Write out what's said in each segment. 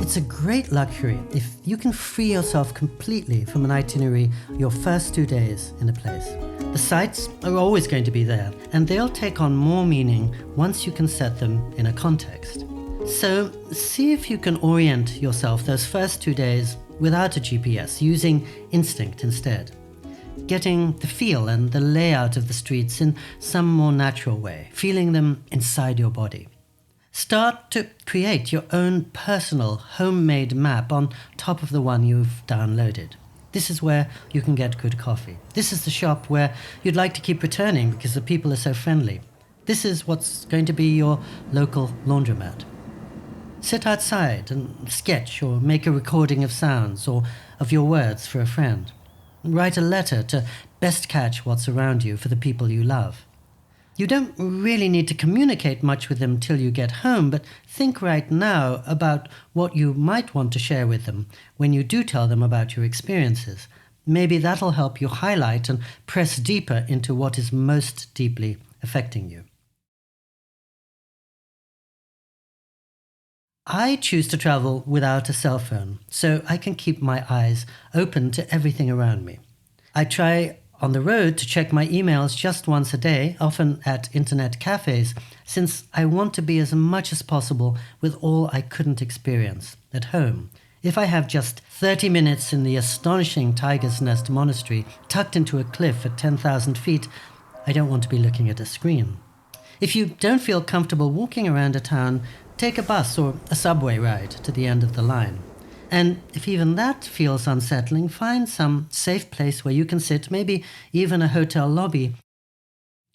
It's a great luxury if you can free yourself completely from an itinerary your first 2 days in a place. The sights are always going to be there, and they'll take on more meaning once you can set them in a context. So see if you can orient yourself those first 2 days without a GPS, using instinct instead. Getting the feel and the layout of the streets in some more natural way, feeling them inside your body. Start to create your own personal homemade map on top of the one you've downloaded. This is where you can get good coffee. This is the shop where you'd like to keep returning because the people are so friendly. This is what's going to be your local laundromat. Sit outside and sketch or make a recording of sounds or of your words for a friend. Write a letter to best catch what's around you for the people you love. You don't really need to communicate much with them till you get home, but think right now about what you might want to share with them when you do tell them about your experiences. Maybe that'll help you highlight and press deeper into what is most deeply affecting you. I choose to travel without a cell phone, so I can keep my eyes open to everything around me. I try on the road to check my emails just once a day, often at internet cafes, since I want to be as much as possible with all I couldn't experience at home. If I have just 30 minutes in the astonishing Tiger's Nest Monastery tucked into a cliff at 10,000 feet, I don't want to be looking at a screen. If you don't feel comfortable walking around a town, take a bus or a subway ride to the end of the line. And if even that feels unsettling, find some safe place where you can sit, maybe even a hotel lobby.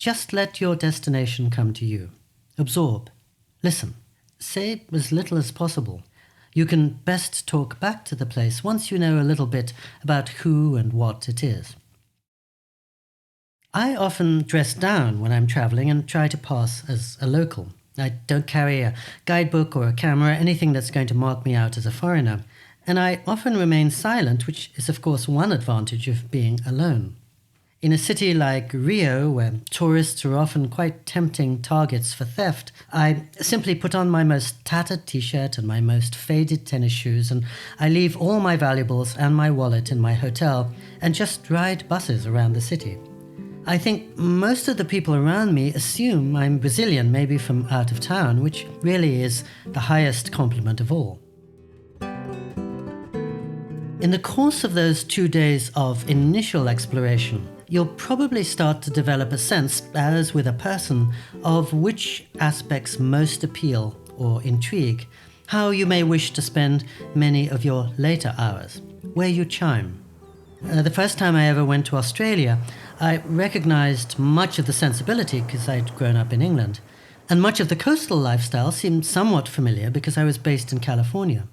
Just let your destination come to you. Absorb. Listen. Say as little as possible. You can best talk back to the place once you know a little bit about who and what it is. I often dress down when I'm traveling and try to pass as a local. I don't carry a guidebook or a camera, anything that's going to mark me out as a foreigner. And I often remain silent, which is of course one advantage of being alone. In a city like Rio, where tourists are often quite tempting targets for theft, I simply put on my most tattered t-shirt and my most faded tennis shoes, and I leave all my valuables and my wallet in my hotel and just ride buses around the city. I think most of the people around me assume I'm Brazilian, maybe from out of town, which really is the highest compliment of all. In the course of those 2 days of initial exploration, you'll probably start to develop a sense, as with a person, of which aspects most appeal or intrigue, how you may wish to spend many of your later hours, where you chime. The first time I ever went to Australia, I recognized much of the sensibility because I'd grown up in England, and much of the coastal lifestyle seemed somewhat familiar because I was based in California.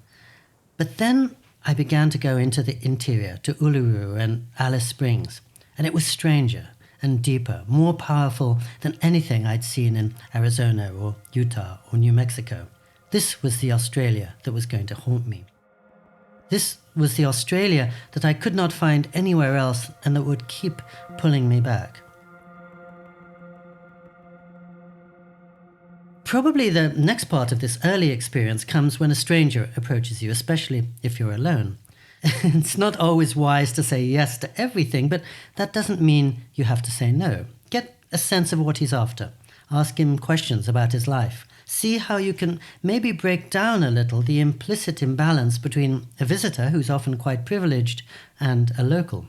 But then I began to go into the interior, to Uluru and Alice Springs, and it was stranger and deeper, more powerful than anything I'd seen in Arizona or Utah or New Mexico. This was the Australia that was going to haunt me. This was the Australia that I could not find anywhere else and that would keep pulling me back. Probably the next part of this early experience comes when a stranger approaches you, especially if you're alone. It's not always wise to say yes to everything, but that doesn't mean you have to say no. Get a sense of what he's after. Ask him questions about his life. See how you can maybe break down a little the implicit imbalance between a visitor, who's often quite privileged, and a local.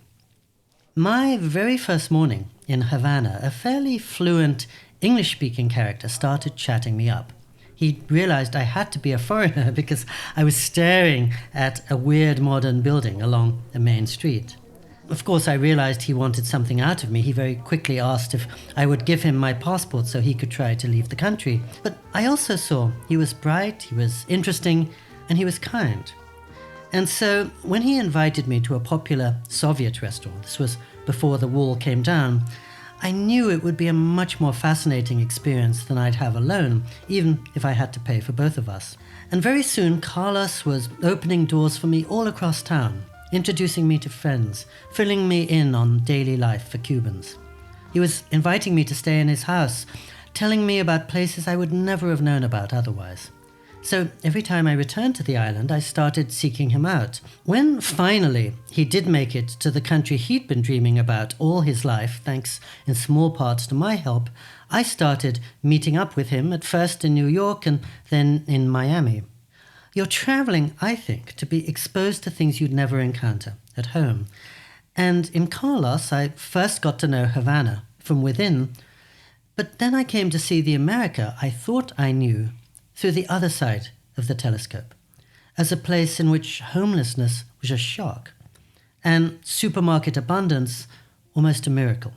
My very first morning in Havana, a fairly fluent English-speaking character started chatting me up. He realized I had to be a foreigner because I was staring at a weird modern building along a main street. Of course, I realized he wanted something out of me. He very quickly asked if I would give him my passport so he could try to leave the country. But I also saw he was bright, he was interesting, and he was kind. And so when he invited me to a popular Soviet restaurant, this was before the wall came down, I knew it would be a much more fascinating experience than I'd have alone, even if I had to pay for both of us. And very soon, Carlos was opening doors for me all across town, introducing me to friends, filling me in on daily life for Cubans. He was inviting me to stay in his house, telling me about places I would never have known about otherwise. So every time I returned to the island, I started seeking him out. When finally he did make it to the country he'd been dreaming about all his life, thanks in small parts to my help, I started meeting up with him at first in New York and then in Miami. You're traveling, I think, to be exposed to things you'd never encounter at home. And in Carlos, I first got to know Havana from within, but then I came to see the America I thought I knew through the other side of the telescope, as a place in which homelessness was a shock, and supermarket abundance almost a miracle.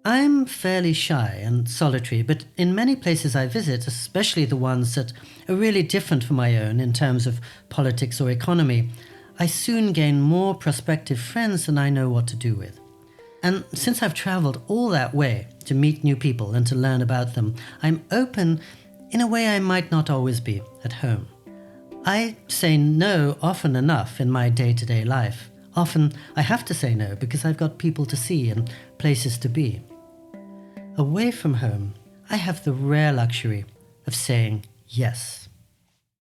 I'm fairly shy and solitary, but in many places I visit, especially the ones that are really different from my own in terms of politics or economy, I soon gain more prospective friends than I know what to do with. And since I've traveled all that way to meet new people and to learn about them, I'm open in a way I might not always be at home. I say no often enough in my day-to-day life. Often I have to say no because I've got people to see and places to be. Away from home, I have the rare luxury of saying yes.